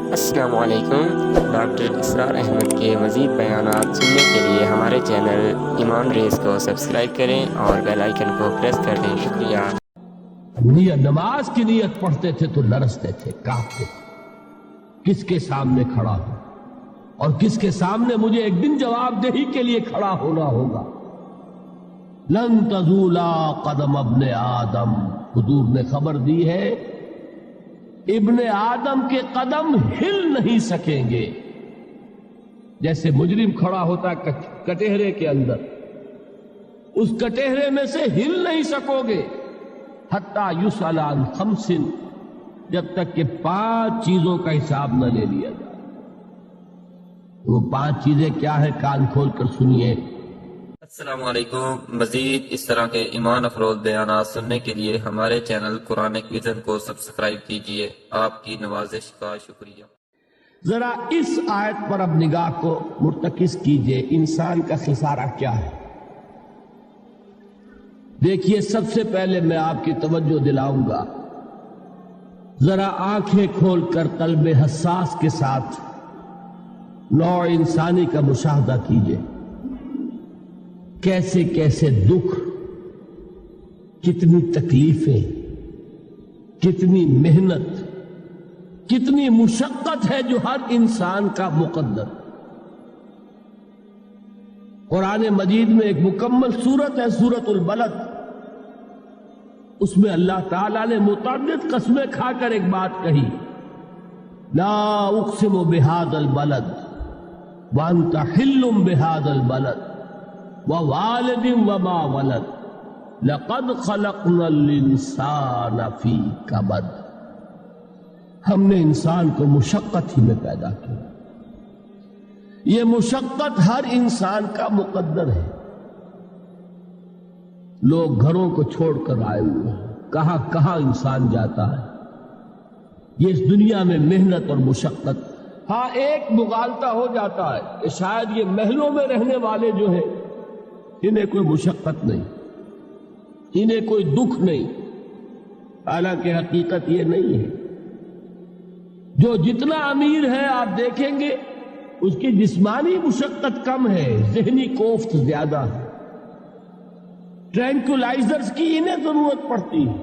السلام علیکم۔ ڈاکٹر اسرار احمد کے مزید بیانات سننے کے لیے ہمارے چینل ایمان ریز کو سبسکرائب کریں اور بیل آئیکن کو پریس کر دیں۔ شکریہ۔ نماز کی نیت پڑھتے تھے تو لرزتے تھے، کانپتے تھے، کس کے سامنے کھڑا ہوں اور کس کے سامنے مجھے ایک دن جواب دہی کے لیے کھڑا ہونا ہوگا۔ لن تزولا قدم ابن آدم، حضور نے خبر دی ہے ابن آدم کے قدم ہل نہیں سکیں گے۔ جیسے مجرم کھڑا ہوتا ہے کٹہرے کے اندر، اس کٹہرے میں سے ہل نہیں سکو گے حتیٰ یسأل عن خمس، جب تک کہ 5 چیزوں کا حساب نہ لے لیا جائے۔ وہ 5 چیزیں کیا ہے؟ کان کھول کر سنیے۔ السلام علیکم۔ مزید اس طرح کے ایمان افروز بیانات سننے کے لیے ہمارے چینل قرآنک ویژن کو سبسکرائب کیجیے۔ آپ کی نوازش کا شکریہ۔ ذرا اس آیت پر اب نگاہ کو مرتکز کیجئے، انسان کا خسارہ کیا ہے؟ دیکھیے، سب سے پہلے میں آپ کی توجہ دلاؤں گا، ذرا آنکھیں کھول کر قلب حساس کے ساتھ نوع انسانی کا مشاہدہ کیجئے۔ کیسے کیسے دکھ، کتنی تکلیفیں، کتنی محنت، کتنی مشقت ہے جو ہر انسان کا مقدر۔ قرآن مجید میں ایک مکمل سورت ہے، سورت البلد، اس میں اللہ تعالیٰ نے متعدد قسمیں کھا کر ایک بات کہی، لا اقسم بہذا البلد وانت حل بہذا البلد ووالد وما ولد لقد خلقنا الانسان فی کبد۔ ہم نے انسان کو مشقت ہی میں پیدا کیا، یہ مشقت ہر انسان کا مقدر ہے۔ لوگ گھروں کو چھوڑ کر آئے ہوئے ہیں، کہاں کہاں انسان جاتا ہے، یہ اس دنیا میں محنت اور مشقت۔ ہاں، ایک مغالطہ ہو جاتا ہے کہ شاید یہ محلوں میں رہنے والے جو ہیں انہیں کوئی مشقت نہیں، انہیں کوئی دکھ نہیں، حالانکہ حقیقت یہ نہیں ہے۔ جو جتنا امیر ہے آپ دیکھیں گے اس کی جسمانی مشقت کم ہے، ذہنی کوفت زیادہ ہے۔ ٹرینکولائزرز کی انہیں ضرورت پڑتی ہے،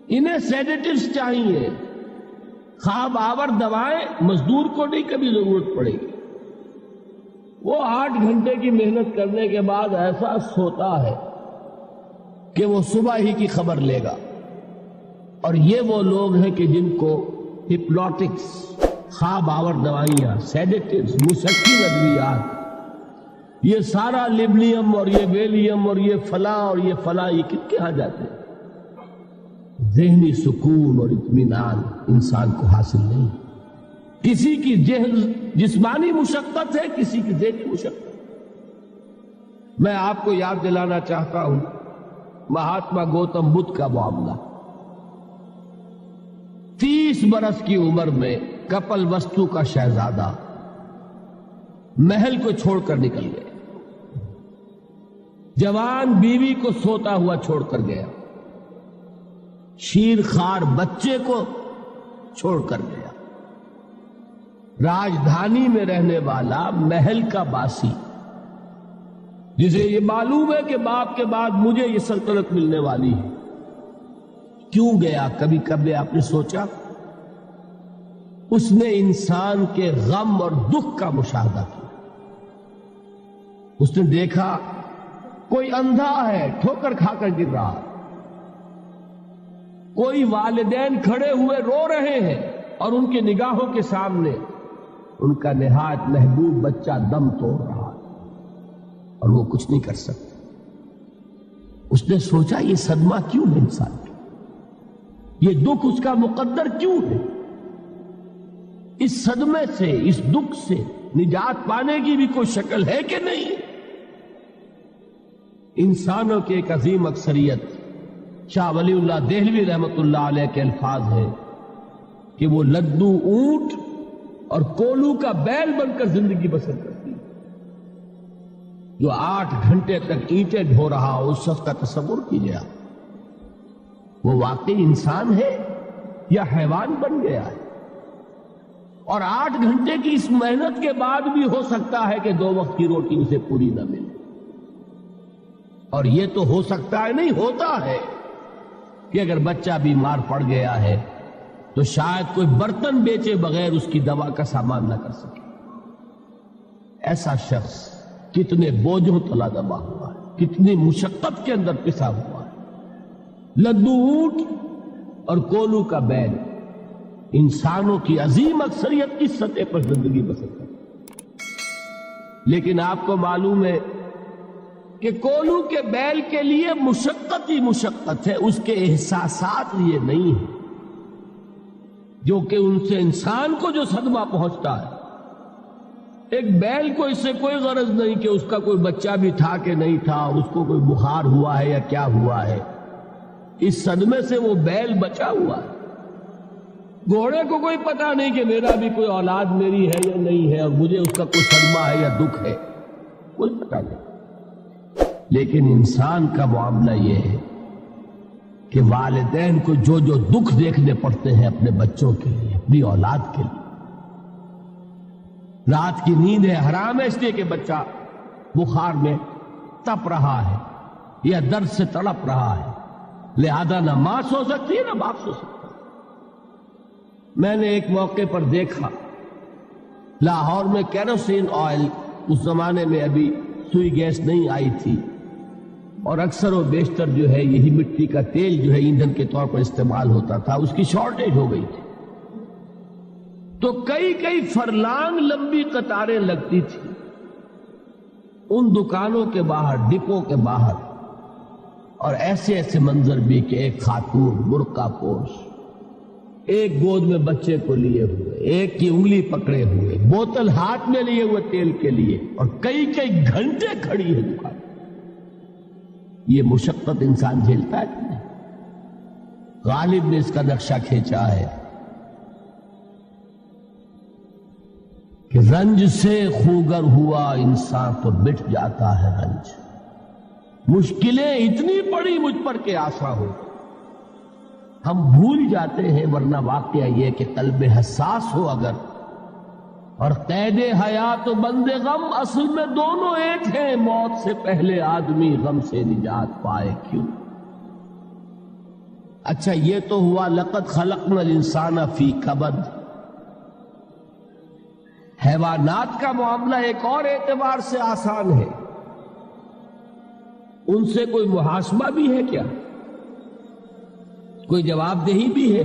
انہیں سیڈیٹیوز چاہیے، خواب آور دوائیں مزدور کو نہیں کبھی ضرورت پڑے گی۔ وہ 8 گھنٹے کی محنت کرنے کے بعد ایسا سوتا ہے کہ وہ صبح ہی کی خبر لے گا۔ اور یہ وہ لوگ ہیں کہ جن کو ہپنوٹکس، خواب آور دوائیاں، سیڈیٹیوز، مسکی ادویات، یہ سارا لیبنیم اور یہ ویلیم اور یہ فلاں اور یہ فلاں، یہ کن کے ہاں جاتے ہیں؟ ذہنی سکون اور اطمینان انسان کو حاصل نہیں۔ کسی کی جسمانی مشقت ہے، کسی کی ذہنی مشقت۔ میں آپ کو یاد دلانا چاہتا ہوں مہاتما گوتم بدھ کا معاملہ۔ 30 برس کی عمر میں کپل وستو کا شہزادہ محل کو چھوڑ کر نکل گئے، جوان بیوی کو سوتا ہوا چھوڑ کر گیا، شیر خوار بچے کو چھوڑ کر گیا۔ راجدھانی میں رہنے والا محل کا باسی، جسے یہ معلوم ہے کہ باپ کے بعد مجھے یہ سلطنت ملنے والی ہے، کیوں گیا؟ کبھی کبھی آپ نے سوچا؟ اس نے انسان کے غم اور دکھ کا مشاہدہ کیا۔ اس نے دیکھا کوئی اندھا ہے، ٹھوکر کھا کر گر رہا، کوئی والدین کھڑے ہوئے رو رہے ہیں اور ان کی نگاہوں کے سامنے ان کا نہایت محبوب بچہ دم توڑ رہا ہے اور وہ کچھ نہیں کر سکتا۔ اس نے سوچا یہ صدمہ کیوں ہے انسان کا، یہ دکھ اس کا مقدر کیوں ہے؟ اس صدمے سے، اس دکھ سے نجات پانے کی بھی کوئی شکل ہے کہ نہیں؟ انسانوں کی ایک عظیم اکثریت، شاہ ولی اللہ دہلوی رحمت اللہ علیہ کے الفاظ ہیں کہ وہ لدو اونٹ اور کولو کا بیل بن کر زندگی بسر کرتی ہے۔ جو 8 گھنٹے تک اینٹیں ڈھو رہا ہو، اس شخص کا تصور کیجیے، وہ واقعی انسان ہے یا حیوان بن گیا ہے؟ اور 8 گھنٹے کی اس محنت کے بعد بھی ہو سکتا ہے کہ 2 وقت کی روٹی اسے پوری نہ ملے. اور یہ تو ہو سکتا ہے نہیں، ہوتا ہے کہ اگر بچہ بیمار پڑ گیا ہے تو شاید کوئی برتن بیچے بغیر اس کی دوا کا سامان نہ کر سکے. ایسا شخص کتنے بوجھوں تلا دبا ہوا ہے، کتنی مشقت کے اندر پسا ہوا ہے. لدو اونٹ اور کولو کا بیل انسانوں کی عظیم اکثریت کی سطح پر زندگی بسر کرتی. لیکن آپ کو معلوم ہے کہ کولو کے بیل کے لیے مشقت ہی مشقت ہے، اس کے احساسات یہ نہیں ہیں جو کہ ان سے انسان کو جو صدمہ پہنچتا ہے. ایک بیل کو اس سے کوئی غرض نہیں کہ اس کا کوئی بچہ بھی تھا کہ نہیں تھا، اس کو کوئی بخار ہوا ہے یا کیا ہوا ہے، اس صدمے سے وہ بیل بچا ہوا ہے. گھوڑے کو کوئی پتہ نہیں کہ میرا بھی کوئی اولاد میری ہے یا نہیں ہے اور مجھے اس کا کوئی صدمہ ہے یا دکھ ہے، کوئی پتہ نہیں. لیکن انسان کا معاملہ یہ ہے کہ والدین کو جو جو دکھ دیکھنے پڑتے ہیں اپنے بچوں کے لیے، اپنی اولاد کے لیے. رات کی نیند ہے حرام ہے اس لیے کہ بچہ بخار میں تپ رہا ہے یا درد سے تڑپ رہا ہے، لہذا نہ ماں سو سکتی ہے نہ باپ سو سکتا. میں نے ایک موقع پر دیکھا لاہور میں کیروسین آئل، اس زمانے میں ابھی سوئی گیس نہیں آئی تھی اور اکثر و بیشتر جو ہے یہی مٹی کا تیل جو ہے ایندھن کے طور پر استعمال ہوتا تھا، اس کی شارٹیج ہو گئی تھی. تو کئی فرلانگ لمبی قطاریں لگتی تھی ان دکانوں کے باہر، ڈپو کے باہر. اور ایسے ایسے منظر بھی کہ ایک خاتون برقع پوش، ایک گود میں بچے کو لیے ہوئے، ایک کی انگلی پکڑے ہوئے، بوتل ہاتھ میں لیے ہوئے تیل کے لیے، اور کئی گھنٹے کھڑی ہے دکان. یہ مشقت انسان جھیلتا ہے کہ نہیں؟ غالب نے اس کا نقشہ کھینچا ہے کہ رنج سے خوگر ہوا انسان تو مٹ جاتا ہے رنج. مشکلیں اتنی بڑی مجھ پر کہ آسان ہو ہم بھول جاتے ہیں، ورنہ واقعہ یہ کہ قلب حساس ہو اگر اور قید حیات و بند غم اصل میں دونوں ایک ہیں. موت سے پہلے آدمی غم سے نجات پائے کیوں؟ اچھا یہ تو ہوا لقد خلقنا الانسان فی کبد. حیوانات کا معاملہ ایک اور اعتبار سے آسان ہے. ان سے کوئی محاسبہ بھی ہے کیا؟ کوئی جواب دہی بھی ہے؟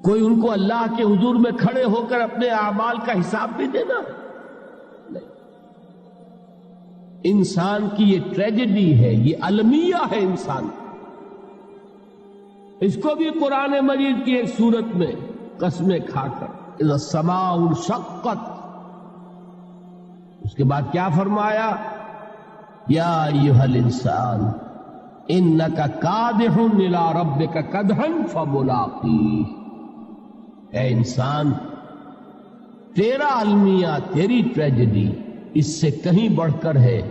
کوئی ان کو اللہ کے حضور میں کھڑے ہو کر اپنے اعمال کا حساب بھی دینا؟ نہیں. انسان کی یہ ٹریجڈی ہے، یہ المیہ ہے انسان. اس کو بھی قرآن مجید کی ایک سورت میں قسمیں کھا کر اذا السماء انشقت، اس کے بعد کیا فرمایا؟ یا ایھا الانسان انک کادح الی ربک کدحا فملاقیہ. اے انسان، تیرا المیہ، تیری ٹریجڈی اس سے کہیں بڑھ کر ہے.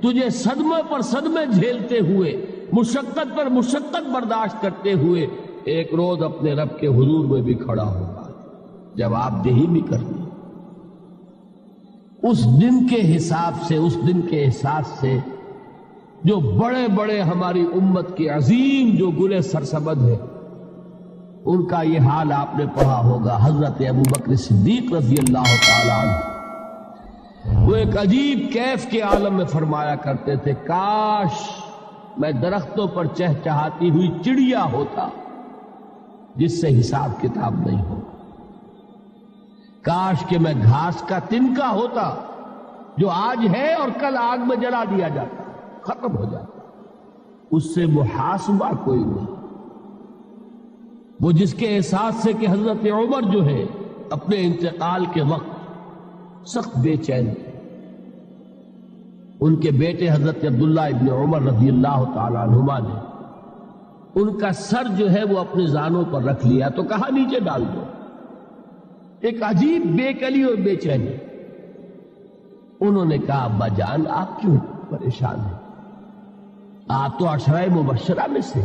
تجھے صدمے پر صدمے جھیلتے ہوئے، مشقت پر مشقت برداشت کرتے ہوئے ایک روز اپنے رب کے حضور میں بھی کھڑا ہوگا، جواب دہی بھی کرنی. اس دن کے حساب سے، اس دن کے احساس سے جو بڑے بڑے ہماری امت کے عظیم جو گلے سرسبد ہیں، ان کا یہ حال آپ نے پڑھا ہوگا. حضرت ابوبکر صدیق رضی اللہ تعالیٰ عنہ وہ ایک عجیب کیف کے عالم میں فرمایا کرتے تھے، کاش میں درختوں پر چہچہاتی ہوئی چڑیا ہوتا جس سے حساب کتاب نہیں ہو. کاش کہ میں گھاس کا تنکا ہوتا جو آج ہے اور کل آگ میں جلا دیا جاتا، ختم ہو جاتا، اس سے محاسبہ کوئی نہیں. وہ جس کے احساس سے کہ حضرت عمر جو ہے اپنے انتقال کے وقت سخت بے چین تھے. ان کے بیٹے حضرت عبداللہ ابن عمر رضی اللہ تعالی عنہما نے ان کا سر جو ہے وہ اپنے زانوں پر رکھ لیا تو کہا نیچے ڈال دو. ایک عجیب بے کلی اور بے چینی. انہوں نے کہا ابا جان آپ کیوں پریشان ہیں؟ آپ تو عشرہ مبشرہ میں سے،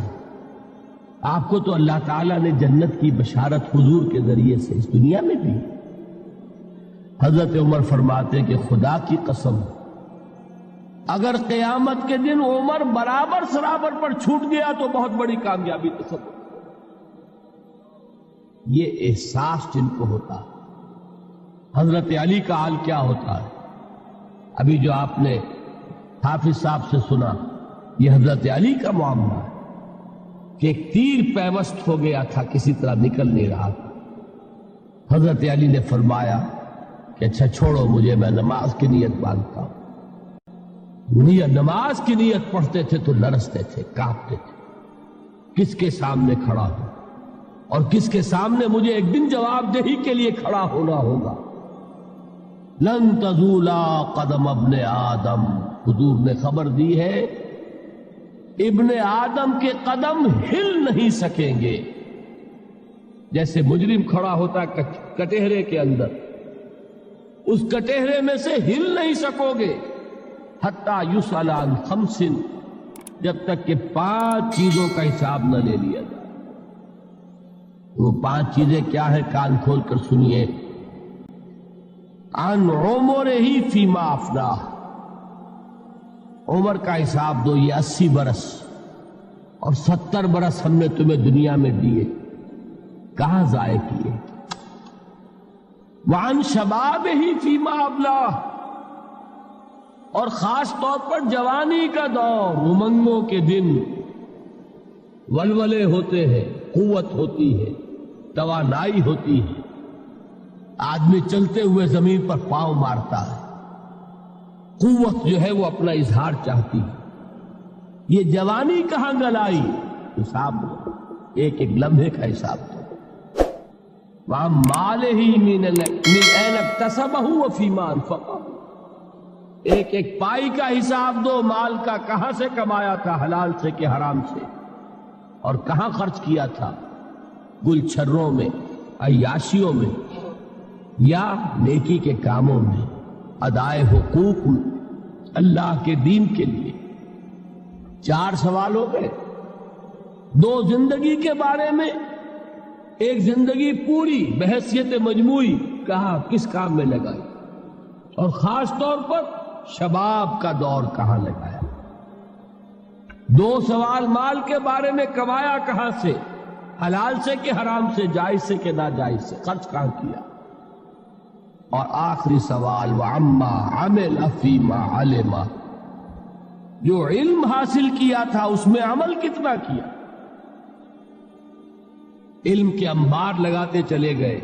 آپ کو تو اللہ تعالیٰ نے جنت کی بشارت حضور کے ذریعے سے اس دنیا میں دی۔ حضرت عمر فرماتے کہ خدا کی قسم، اگر قیامت کے دن عمر برابر سرابر پر چھوٹ گیا تو بہت بڑی کامیابی تصور۔ یہ احساس جن کو ہوتا ہے۔ حضرت علی کا حال کیا ہوتا ہے؟ ابھی جو آپ نے حافظ صاحب سے سنا، یہ حضرت علی کا معاملہ ہے کہ ایک تیر پیوست ہو گیا تھا، کسی طرح نکل نہیں رہا تھا۔ حضرت علی نے فرمایا کہ اچھا چھوڑو مجھے، میں نماز کی نیت باندھتا ہوں۔ نماز کی نیت پڑھتے تھے تو لرزتے تھے، کانپتے تھے، کس کے سامنے کھڑا ہوں اور کس کے سامنے مجھے ایک دن جواب دہی کے لیے کھڑا ہونا ہوگا۔ لن تزولا قدم ابن آدم، حضور نے خبر دی ہے ابن آدم کے قدم ہل نہیں سکیں گے۔ جیسے مجرم کھڑا ہوتا ہے کٹہرے کے اندر، اس کٹہرے میں سے ہل نہیں سکو گے حتیٰ یسأل عن خمس، جب تک کہ 5 چیزوں کا حساب نہ لے لیا جائے۔ وہ 5 چیزیں کیا ہیں؟ کان کھول کر سنیے۔ عن عمرہ فیما افناہ، عمر کا حساب دو، یہ 80 برس اور 70 برس ہم نے تمہیں دنیا میں دیے، کہاں ضائع کیے؟ وعن شبابہ فیما ابلاہ، اور خاص طور پر جوانی کا دور، امنگوں کے دن، ولولے ہوتے ہیں، قوت ہوتی ہے، توانائی ہوتی ہے، آدمی چلتے ہوئے زمین پر پاؤں مارتا ہے، قوت جو ہے وہ اپنا اظہار چاہتی ہے۔ یہ جوانی کہاں گلائی؟ حساب دو، ایک ایک لمحے کا حساب دو۔ وَعَن مَالِهِ مِنْ أَيْنَ اكْتَسَبَهُ وَفِيمَا أَنْفَقَهُ، ایک ایک پائی کا حساب دو، مال کا کہاں سے کمایا تھا، حلال سے کہ حرام سے، اور کہاں خرچ کیا تھا، گل چھروں میں، عیاشیوں میں، یا نیکی کے کاموں میں، ادائے حقوق میں، اللہ کے دین کے لیے۔ 4 سوال ہو گئے۔ 2 زندگی کے بارے میں، ایک زندگی پوری بحیثیت مجموعی کہاں کس کام میں لگائی، اور خاص طور پر شباب کا دور کہاں لگایا۔ 2 سوال مال کے بارے میں، کمایا کہاں سے، حلال سے کہ حرام سے، جائز سے کہ ناجائز سے، خرچ کہاں کیا، اور آخری سوال وَعَمَّا عَمِلَ فِيمَا عَلِمَ، جو علم حاصل کیا تھا اس میں عمل کتنا کیا۔ علم کے انبار لگاتے چلے گئے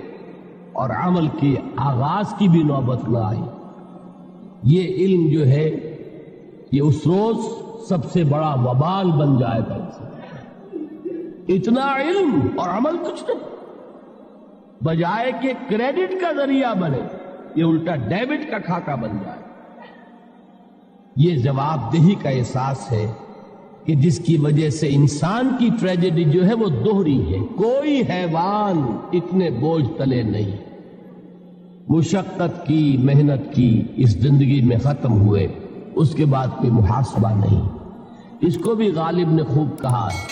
اور عمل کے آغاز کی بھی نوبت نہ آئی۔ یہ علم جو ہے یہ اس روز سب سے بڑا وبال بن جائے گا۔ اتنا علم اور عمل کچھ نہیں، بجائے کہ کریڈٹ کا ذریعہ بنے، یہ الٹا ڈیبٹ کا کھاتا بن جائے۔ یہ جواب دہی کا احساس ہے کہ جس کی وجہ سے انسان کی ٹریجڈی جو ہے وہ دوہری ہے۔ کوئی حیوان اتنے بوجھ تلے نہیں، مشقت کی، محنت کی، اس زندگی میں ختم ہوئے، اس کے بعد کوئی محاسبہ نہیں۔ اس کو بھی غالب نے خوب کہا ہے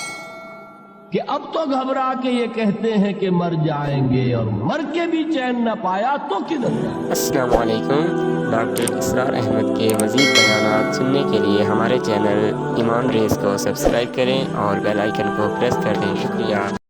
کہ اب تو گھبرا کے یہ کہتے ہیں کہ مر جائیں گے، اور مر کے بھی چین نہ پایا تو کدھر جائیں۔ السلام علیکم۔ ڈاکٹر اسرار احمد کے مزید بیانات سننے کے لیے ہمارے چینل ایمان ریز کو سبسکرائب کریں اور بیل آئیکن کو پریس کر دیں۔ شکریہ۔